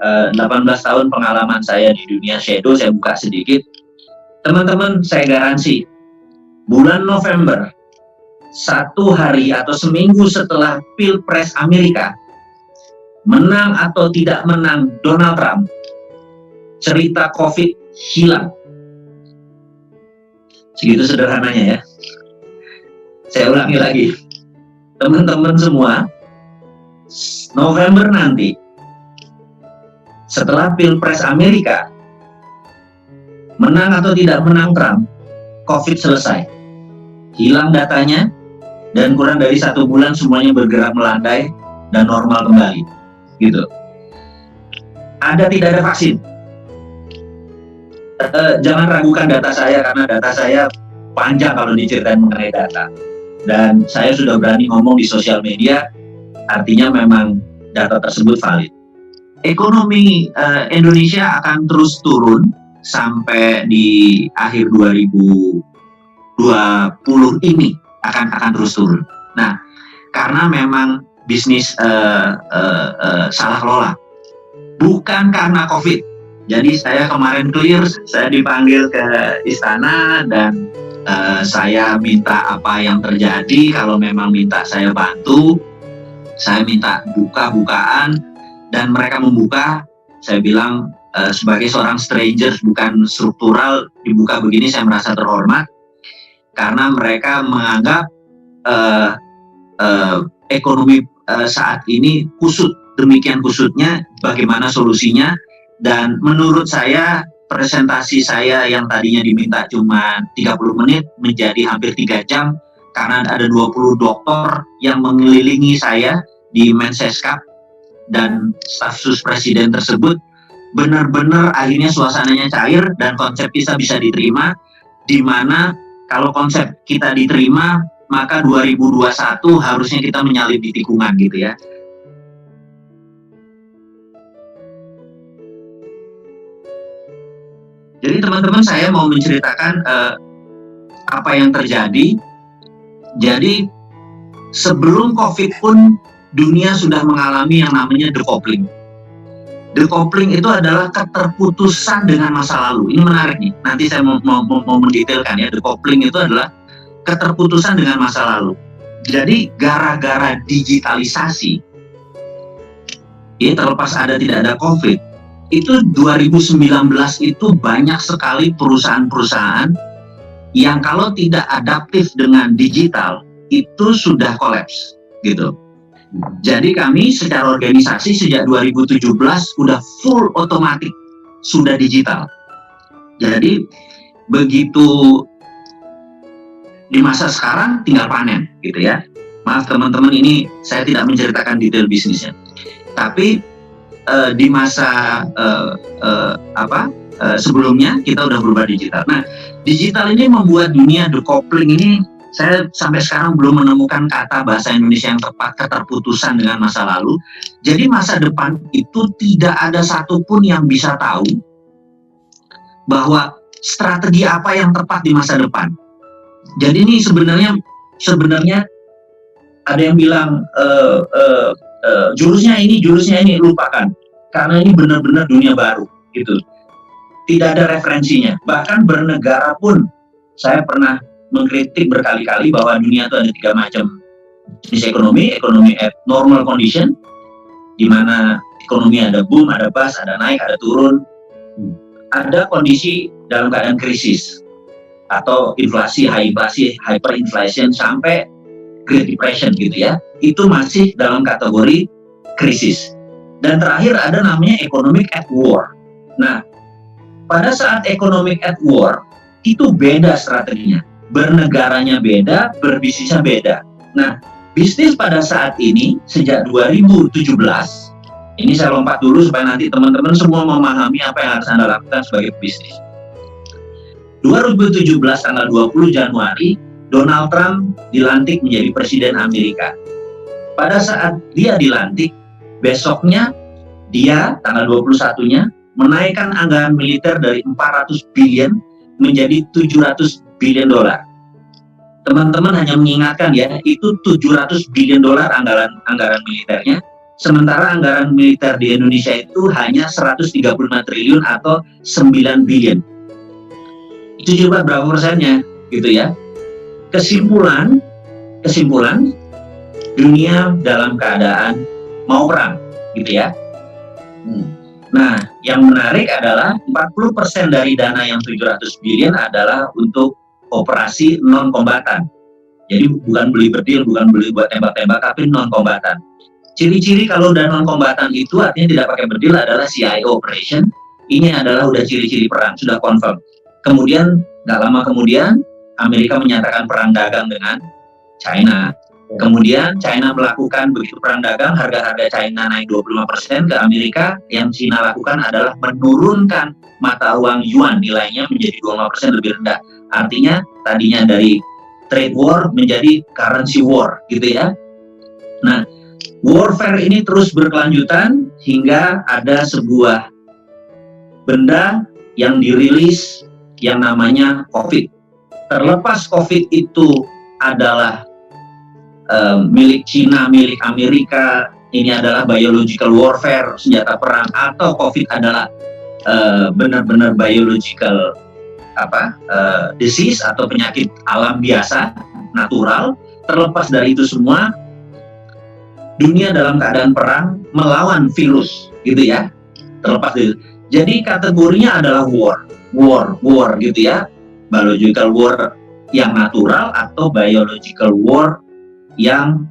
18 tahun pengalaman saya di dunia shadow, saya buka sedikit. Teman-teman, saya garansi, bulan November, 1 hari atau seminggu setelah Pilpres Amerika, menang atau tidak menang Donald Trump, cerita COVID hilang. Segitu sederhananya ya. Saya ulangi lagi. Teman-teman semua, November nanti, setelah Pilpres Amerika, menang atau tidak menang Trump, COVID selesai. Hilang datanya, dan kurang dari 1 bulan semuanya bergerak melandai dan normal kembali. Gitu. Tidak ada vaksin. Jangan ragukan data saya, karena data saya panjang kalau diceritain mengenai data. Dan saya sudah berani ngomong di sosial media, artinya memang data tersebut valid. Ekonomi Indonesia akan terus turun sampai di akhir 2020 ini akan terus turun. Nah, karena memang bisnis salah kelola, bukan karena COVID. Jadi saya kemarin clear, saya dipanggil ke istana dan saya minta apa yang terjadi. Kalau memang minta saya bantu, saya minta buka-bukaan. Dan mereka membuka, saya bilang sebagai seorang strangers, bukan struktural, dibuka begini saya merasa terhormat, karena mereka menganggap ekonomi saat ini kusut, demikian kusutnya, bagaimana solusinya. Dan menurut saya, presentasi saya yang tadinya diminta cuma 30 menit, menjadi hampir 3 jam, karena ada 20 dokter yang mengelilingi saya di Mensescap, dan staf sus presiden tersebut. Benar-benar akhirnya suasananya cair dan konsep kita bisa diterima, di mana kalau konsep kita diterima, maka 2021 harusnya kita menyalip di tikungan gitu ya. Jadi teman-teman, saya mau menceritakan apa yang terjadi. Jadi sebelum COVID pun dunia sudah mengalami yang namanya decoupling. Decoupling itu adalah keterputusan dengan masa lalu. Ini menarik nih. Nanti saya mau mendetailkan ya. Decoupling itu adalah keterputusan dengan masa lalu. Jadi gara-gara digitalisasi, ini terlepas ada tidak ada COVID, itu 2019 itu banyak sekali perusahaan-perusahaan yang kalau tidak adaptif dengan digital itu sudah kolaps gitu. Jadi kami secara organisasi sejak 2017 sudah full otomatik, sudah digital. Jadi begitu di masa sekarang tinggal panen gitu ya. Maaf teman-teman, ini saya tidak menceritakan detail bisnisnya. Tapi di masa sebelumnya kita udah berubah digital. Nah, digital ini membuat dunia decoupling ini, saya sampai sekarang belum menemukan kata bahasa Indonesia yang tepat, keterputusan dengan masa lalu. Jadi masa depan itu tidak ada satupun yang bisa tahu bahwa strategi apa yang tepat di masa depan. Jadi ini sebenarnya ada yang bilang jurusnya ini lupakan, karena ini benar-benar dunia baru gitu. Tidak ada referensinya. Bahkan bernegara pun saya pernah mengkritik berkali-kali bahwa dunia itu ada 3 macam jenis ekonomi at normal condition, di mana ekonomi ada boom, ada bust, ada naik, ada turun. Ada kondisi dalam keadaan krisis atau inflasi, hyperinflation sampai Great Depression gitu ya. Itu masih dalam kategori krisis. Dan terakhir ada namanya economic at war. Nah, pada saat economic at war itu beda strateginya. Bernegaranya beda, berbisnisnya beda. Nah, bisnis pada saat ini sejak 2017, ini saya lompat dulu supaya nanti teman-teman semua memahami apa yang harus Anda lakukan sebagai bisnis. 2017 tanggal 20 Januari, Donald Trump dilantik menjadi presiden Amerika. Pada saat dia dilantik, besoknya dia tanggal 21-nya menaikkan anggaran militer dari 400 billion menjadi 700 billion dolar. Teman-teman hanya mengingatkan ya, itu 700 billion dolar anggaran militernya, Sementara anggaran militer di Indonesia itu hanya 135 triliun atau 9 billion. Itu coba berapa persennya gitu ya. Kesimpulan dunia dalam keadaan mau perang gitu ya. Nah, yang menarik adalah 40% dari dana yang 700 billion adalah untuk operasi non kombatan. Jadi bukan beli berdil, bukan beli buat tembak-tembak, tapi non kombatan. Ciri-ciri kalau udah non kombatan itu artinya tidak pakai berdil adalah CIO operation. Ini adalah udah ciri-ciri perang, sudah confirm. Kemudian nggak lama kemudian Amerika menyatakan perang dagang dengan China. Kemudian China melakukan begitu perang dagang, harga-harga China naik 25% ke Amerika. Yang China lakukan adalah menurunkan mata uang yuan nilainya menjadi 25% lebih rendah. Artinya tadinya dari trade war menjadi currency war gitu ya. Nah, warfare ini terus berkelanjutan hingga ada sebuah benda yang dirilis yang namanya COVID. Terlepas COVID itu adalah milik Cina, milik Amerika, ini adalah biological warfare, senjata perang, atau COVID adalah benar-benar biological disease atau penyakit alam biasa, natural. Terlepas dari itu semua, dunia dalam keadaan perang melawan virus, gitu ya. Terlepas dari itu. Jadi kategorinya adalah war gitu ya. Biological war yang natural atau biological war yang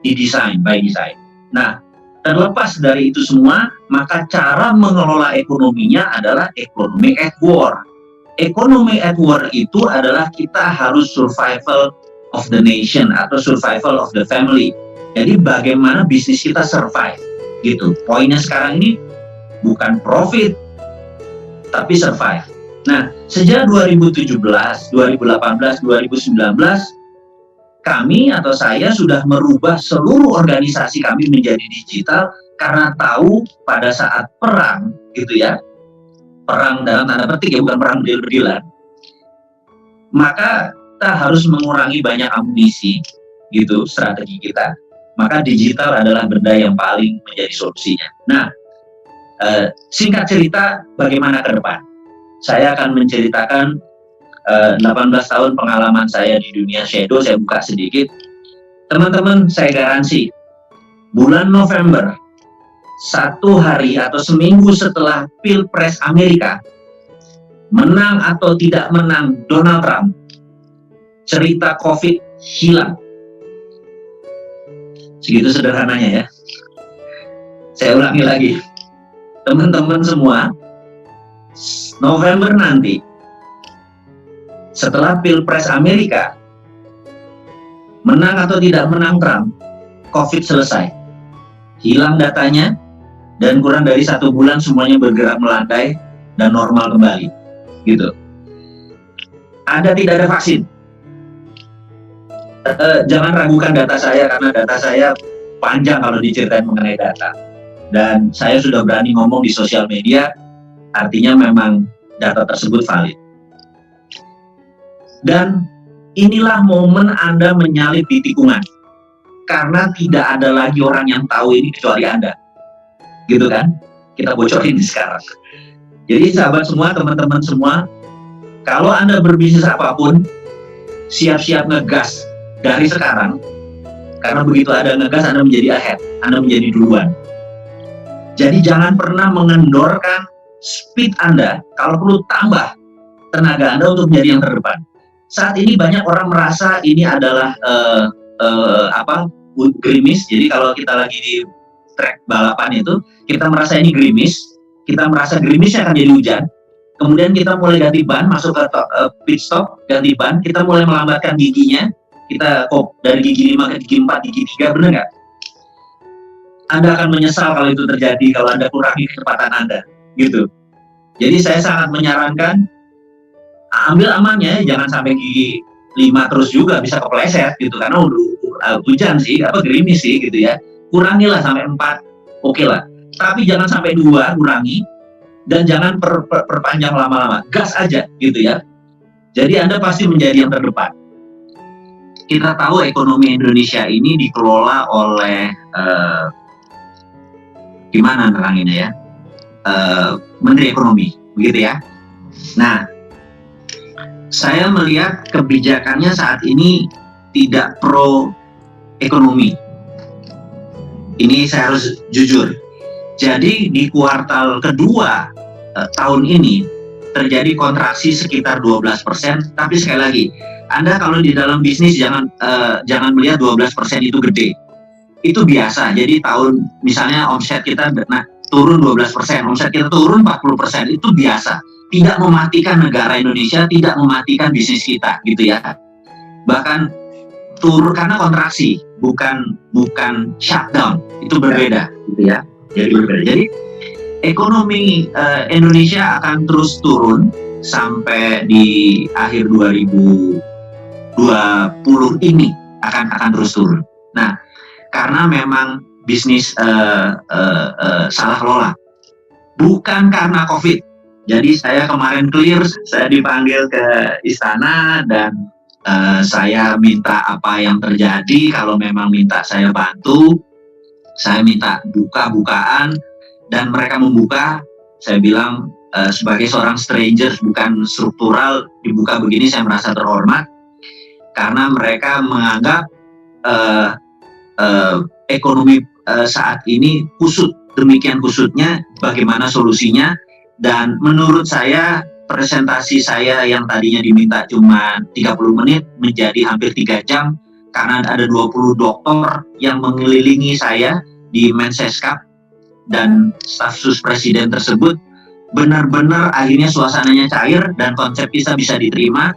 didesain, by design. Nah, terlepas dari itu semua, maka cara mengelola ekonominya adalah economic at war. Economic at war itu adalah kita harus survival of the nation atau survival of the family. Jadi bagaimana bisnis kita survive, gitu. Poinnya sekarang ini bukan profit, tapi survive. Nah, sejak 2017, 2018, 2019, kami atau saya sudah merubah seluruh organisasi kami menjadi digital karena tahu pada saat perang gitu ya, perang dalam tanda petik ya, bukan perang berdil-berdilan, maka kita harus mengurangi banyak amunisi gitu strategi kita, maka digital adalah benda yang paling menjadi solusinya. Nah, singkat cerita bagaimana ke depan, saya akan menceritakan 18 tahun pengalaman saya di dunia shadow. Saya buka sedikit. Teman-teman, saya garansi bulan November, 1 hari atau seminggu setelah Pilpres Amerika, menang atau tidak menang Donald Trump, cerita COVID hilang. Segitu sederhananya ya. Saya ulangi lagi. Teman-teman semua, November nanti, setelah Pilpres Amerika, menang atau tidak menang Trump, COVID selesai. Hilang datanya, dan kurang dari 1 bulan semuanya bergerak melandai dan normal kembali. Gitu. Tidak ada vaksin. Jangan ragukan data saya, karena data saya panjang kalau diceritain mengenai data. Dan saya sudah berani ngomong di sosial media, artinya memang data tersebut valid. Dan inilah momen Anda menyalip di tikungan, karena tidak ada lagi orang yang tahu ini kecuali Anda, gitu kan? Kita bocorin sekarang. Jadi sahabat semua, teman-teman semua, kalau Anda berbisnis apapun, siap-siap ngegas dari sekarang, karena begitu ada ngegas, Anda menjadi ahead, Anda menjadi duluan. Jadi jangan pernah mengendorkan speed Anda, kalau perlu tambah tenaga Anda untuk menjadi yang terdepan. Saat ini banyak orang merasa ini adalah gerimis. Jadi kalau kita lagi di track balapan itu, kita merasa ini gerimis, kita merasa gerimisnya akan jadi hujan. Kemudian kita mulai ganti ban, masuk ke pit stop, ganti ban, kita mulai melambatkan giginya, kita dari gigi 5 ke gigi 4, gigi 3, benar nggak? Anda akan menyesal kalau itu terjadi, kalau Anda kurangi kecepatan Anda, gitu. Jadi saya sangat menyarankan, ambil amannya, jangan sampai gigi 5 terus juga, bisa kepleset gitu, karena hujan sih, gerimis sih gitu ya. Kurangilah sampai 4, oke lah. Tapi jangan sampai 2, kurangi, dan jangan perpanjang lama-lama, gas aja gitu ya. Jadi Anda pasti menjadi yang terdepan. kita tahu ekonomi Indonesia ini dikelola oleh gimana neranginnya ya, Menteri Ekonomi, begitu ya. Nah, saya melihat kebijakannya saat ini tidak pro ekonomi. Ini saya harus jujur. Jadi di kuartal kedua tahun ini terjadi kontraksi sekitar 12%. Tapi sekali lagi, Anda kalau di dalam bisnis jangan melihat 12% itu gede. Itu biasa. Jadi misalnya omset kita turun 12%, omset kita turun 40%, itu biasa. Tidak mematikan negara Indonesia, tidak mematikan bisnis kita, gitu ya. Bahkan turun karena kontraksi, bukan shutdown, itu berbeda, gitu ya. Jadi berbeda. Jadi ekonomi Indonesia akan terus turun sampai di akhir 2020 ini akan terus turun. Nah, karena memang bisnis salah kelola, bukan karena COVID. Jadi saya kemarin clear, saya dipanggil ke istana dan saya minta apa yang terjadi. Kalau memang minta saya bantu, saya minta buka-bukaan dan mereka membuka. Saya bilang sebagai seorang strangers, bukan struktural, dibuka begini saya merasa terhormat karena mereka menganggap ekonomi saat ini kusut, demikian kusutnya, bagaimana solusinya. Dan menurut saya presentasi saya yang tadinya diminta cuma 30 menit menjadi hampir 3 jam karena ada 20 dokter yang mengelilingi saya di Menseskap dan staf sus presiden tersebut. Benar-benar akhirnya suasananya cair dan konsep kita bisa diterima,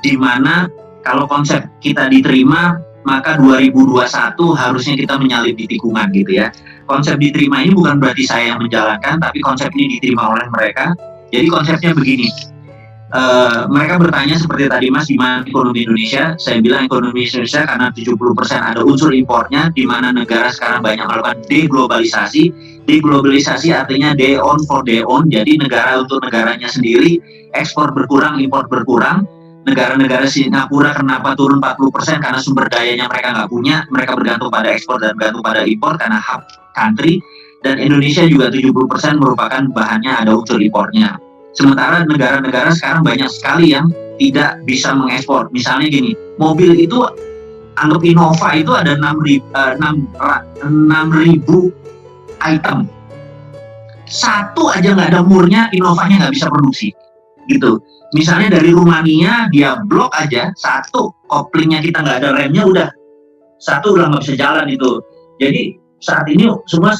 di mana kalau konsep kita diterima maka 2021 harusnya kita menyalip di tikungan, gitu ya. Konsep diterima ini bukan berarti saya yang menjalankan, tapi konsep ini diterima oleh mereka. Jadi konsepnya begini, mereka bertanya seperti tadi Mas, di mana ekonomi Indonesia? Saya bilang ekonomi Indonesia karena 70% ada unsur impornya, di mana negara sekarang banyak melakukan deglobalisasi. Deglobalisasi artinya day on for day on, jadi negara untuk negaranya sendiri, ekspor berkurang, impor berkurang. Negara-negara Singapura kenapa turun 40%? Karena sumber dayanya mereka nggak punya, mereka bergantung pada ekspor dan bergantung pada impor karena hub country. Dan Indonesia juga 70% merupakan bahannya ada unsur impornya. Sementara negara-negara sekarang banyak sekali yang tidak bisa mengekspor. Misalnya gini, mobil itu anggap Innova itu ada 6.000 item. Satu aja nggak ada murnya, Innovanya nggak bisa produksi, gitu. Misalnya dari Rumania dia blok aja satu, koplingnya kita nggak ada remnya, udah nggak bisa jalan itu. Jadi saat ini semua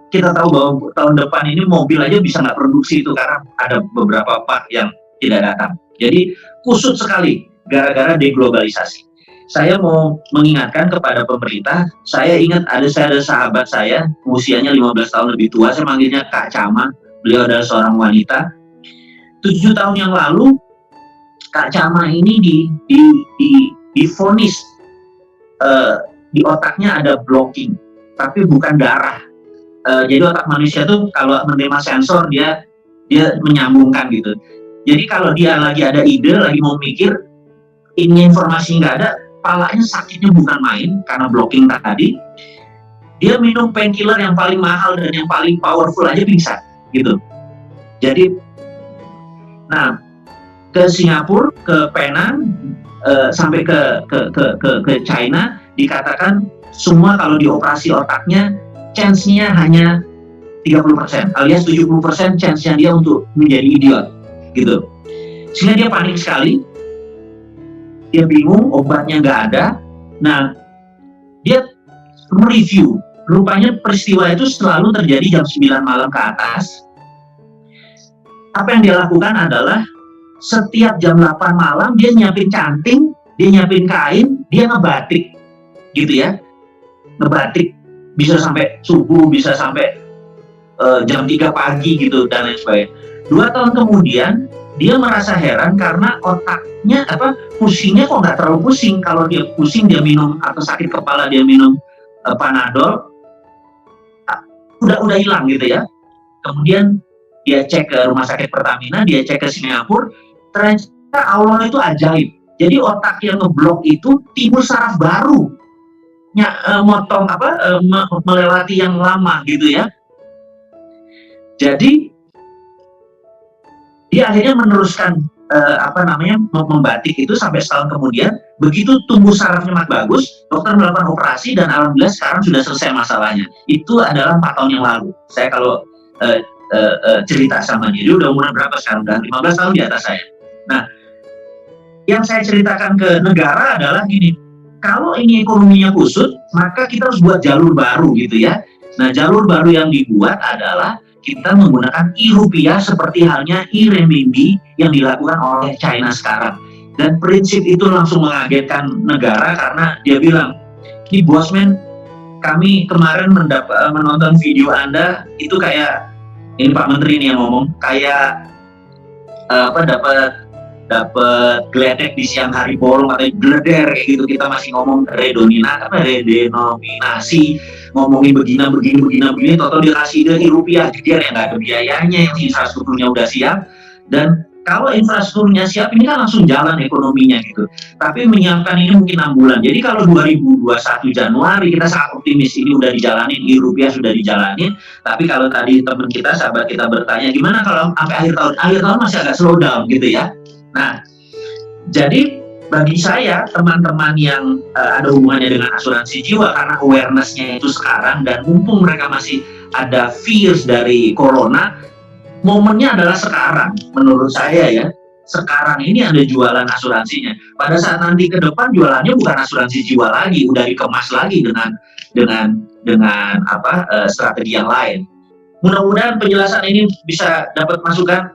kita tahu bahwa tahun depan ini mobil aja bisa nggak produksi itu karena ada beberapa part yang tidak datang. Jadi kusut sekali gara-gara deglobalisasi. Saya mau mengingatkan kepada pemerintah. Saya ingat ada sahabat saya usianya 15 tahun lebih tua, saya manggilnya Kak Cama. Beliau adalah seorang wanita. 7 tahun yang lalu Kak Cama ini divonis di otaknya ada blocking, tapi bukan darah. Jadi otak manusia tuh kalau menerima sensor dia menyambungkan gitu. Jadi kalau dia lagi ada ide, lagi mau mikir, ini informasi nggak ada, palanya sakitnya bukan main karena blocking tadi. Dia minum painkiller yang paling mahal dan yang paling powerful aja pingsan gitu. Jadi nah, ke Singapura, ke Penang, sampai ke China, dikatakan semua kalau dioperasi otaknya, chance-nya hanya 30%, alias 70% chance-nya dia untuk menjadi idiot, gitu. Sehingga dia panik sekali, dia bingung, obatnya nggak ada. Nah, dia mereview, rupanya peristiwa itu selalu terjadi jam 9 malam ke atas. Apa yang dia lakukan adalah setiap jam 8 malam dia nyiapin canting, dia nyiapin kain, dia ngebatik, gitu ya, ngebatik bisa sampai subuh, bisa sampai jam 3 pagi gitu dan lain sebagainya. 2 tahun kemudian dia merasa heran karena otaknya pusingnya kok nggak terlalu pusing. Kalau dia pusing dia minum, atau sakit kepala dia minum Panadol, udah hilang gitu ya. Kemudian dia cek ke rumah sakit Pertamina, dia cek ke Singapura, ternyata Allah itu ajaib. Jadi otak yang ngeblok itu timbul saraf baru, motong melewati yang lama gitu ya. Jadi dia akhirnya meneruskan membatik itu sampai setahun kemudian. Begitu tumbuh sarafnya bagus, dokter melakukan operasi dan alhamdulillah sekarang sudah selesai masalahnya. Itu adalah 4 tahun yang lalu. Saya kalau cerita sama dia udah umur berapa sekarang? Udah 15 tahun di atas saya. Nah, yang saya ceritakan ke negara adalah gini, kalau ini ekonominya kusut, maka kita harus buat jalur baru gitu ya. Nah, jalur baru yang dibuat adalah kita menggunakan e-rupiah seperti halnya e-renminbi yang dilakukan oleh China sekarang. Dan prinsip itu langsung mengagetkan negara karena dia bilang, "Ki Bosman, kami kemarin menonton video Anda itu kayak," ini Pak Menteri ini yang ngomong, "kayak dapat geledek di siang hari bolong atau gleder kayak gitu. Kita masih ngomong redenominasi, ngomongin begini, total dia kasih ide rupiah, dia yang nggak ada biayanya, yang infrastrukturnya udah siap. Dan kalau infrastrukturnya siap, ini kan langsung jalan ekonominya gitu. Tapi menyiapkan ini mungkin 6 bulan. Jadi kalau 2021 Januari kita sangat optimis ini udah dijalanin, rupiah sudah dijalanin. Tapi kalau tadi teman kita, sahabat kita bertanya, gimana kalau sampai akhir tahun masih agak slow down gitu ya. Nah, jadi bagi saya, teman-teman yang ada hubungannya dengan asuransi jiwa, karena awareness-nya itu sekarang, dan mumpung mereka masih ada fears dari corona, momennya adalah sekarang, menurut saya ya. Sekarang ini ada jualan asuransinya. Pada saat nanti ke depan jualannya bukan asuransi jiwa lagi, udah dikemas lagi dengan strategi yang lain. Mudah-mudahan penjelasan ini bisa dapat masukan.